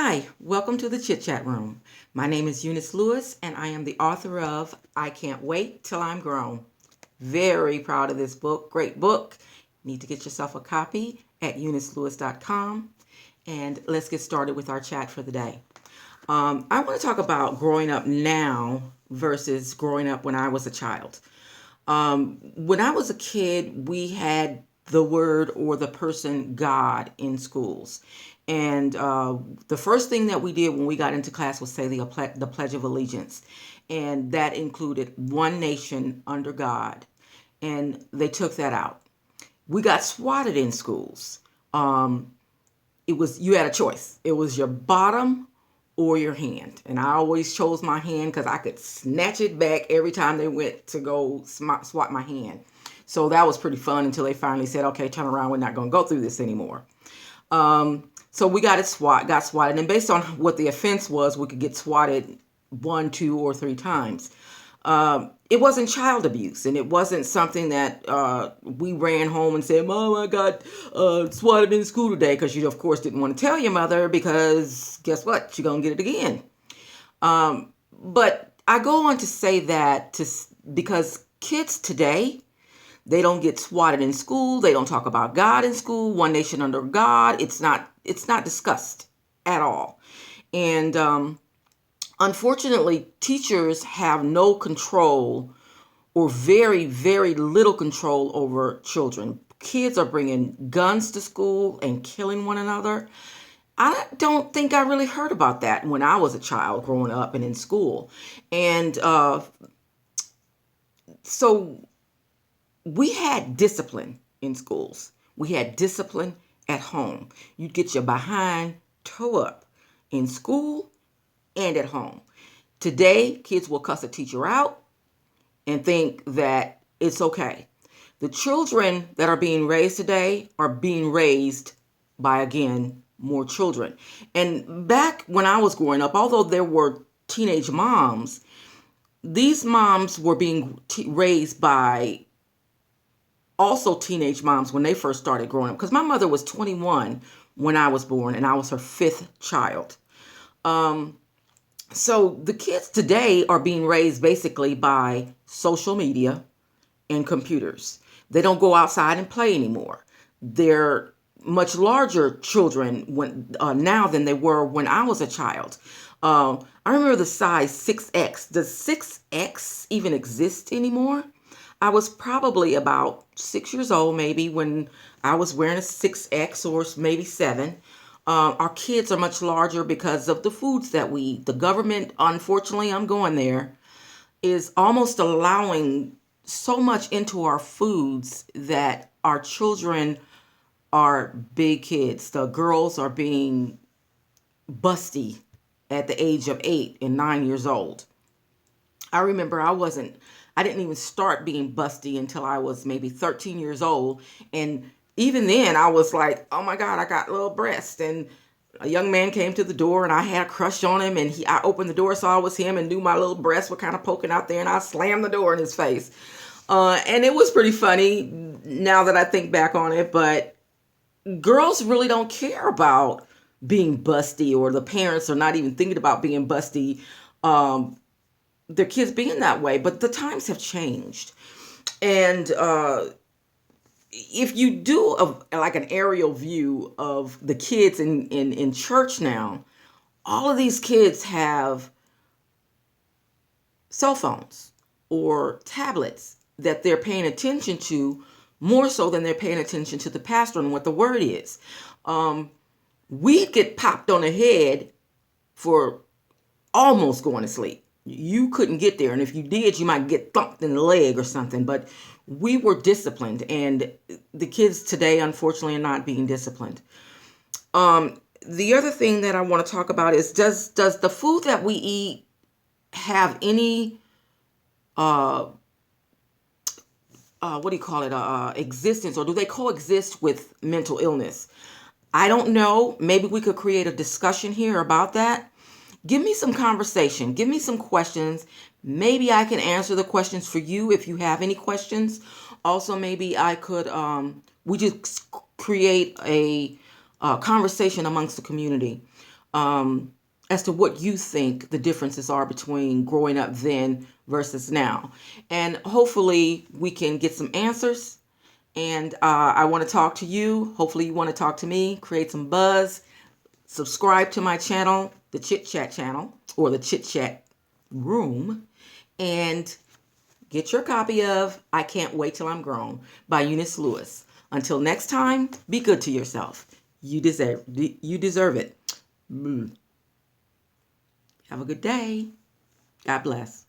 Hi, welcome to the Chit Chat Room. My name is Eunice Lewis, and I am the author of I Can't Wait Till I'm Grown. Very proud of this book. Great book. Need to get yourself a copy at eunicelewis.com. And let's get started with our chat for the day. I want to talk about growing up now versus growing up when I was a child. When I was a kid, we had the word or the person God in schools. And the first thing that we did when we got into class was say the Pledge of Allegiance. And that included one nation under God. And they took that out. We got swatted in schools. You had a choice. It was your bottom or your hand. And I always chose my hand because I could snatch it back every time they went to go swat my hand. So that was pretty fun until they finally said, okay, turn around. We're not going to go through this anymore. So we got swatted. And based on what the offense was, we could get swatted 1, 2, or 3 times. It wasn't child abuse, and it wasn't something that we ran home and said, Mom, I got swatted in school today, because you, of course, didn't want to tell your mother, because guess what? You're going to get it again. But I go on to say that because kids today, they don't get swatted in school. They don't talk about God in school. One nation under God. It's not discussed at all. And unfortunately, teachers have no control or very, very little control over children. Kids are bringing guns to school and killing one another. I don't think I really heard about that when I was a child growing up and in school. And so we had discipline in schools. We had discipline at home. You'd get your behind toe up in school and at home. Today, kids will cuss a teacher out and think that it's okay. The children that are being raised today are being raised by, again, more children. And back when I was growing up, although there were teenage moms, these moms were being raised by also teenage moms when they first started growing up. Because my mother was 21 when I was born, and I was her 5th child. So the kids today are being raised basically by social media and computers. They don't go outside and play anymore. They're much larger children now than they were when I was a child. I remember the size 6X. Does 6X even exist anymore? I was probably about 6 years old, maybe, when I was wearing a 6X or maybe 7. Our kids are much larger because of the foods that we eat. The government, unfortunately, I'm going there, is almost allowing so much into our foods that our children are big kids. The girls are being busty at the age of 8 and 9 years old. I remember I didn't even start being busty until I was maybe 13 years old. And even then I was like, oh my God, I got little breasts. And a young man came to the door and I had a crush on him, and I opened the door, saw it was him, and knew my little breasts were kind of poking out there, and I slammed the door in his face. And it was pretty funny now that I think back on it, but girls really don't care about being busty, or the parents are not even thinking about being busty. Their kids being that way, but the times have changed. And if you do like an aerial view of the kids in church now, all of these kids have cell phones or tablets that they're paying attention to, more so than they're paying attention to the pastor and what the word is. We get popped on the head for almost going to sleep. You couldn't get there, and if you did, you might get thumped in the leg or something. But we were disciplined, and the kids today, unfortunately, are not being disciplined. The other thing that I want to talk about is, does the food that we eat have any existence, or do they coexist with mental illness? I don't know. Maybe we could create a discussion here about that. Give me some conversation. Give me some questions. Maybe I can answer the questions for you if you have any questions. Also, maybe I could, we just create a conversation amongst the community. as to what you think the differences are between growing up then versus now. And hopefully we can get some answers. And I want to talk to you. Hopefully you want to talk to me, create some buzz. Subscribe to my channel, the Chit Chat channel, or the Chit Chat room. And get your copy of I Can't Wait Till I'm Grown by Eunice Lewis. Until next time, be good to yourself. You deserve it. Have a good day. God bless.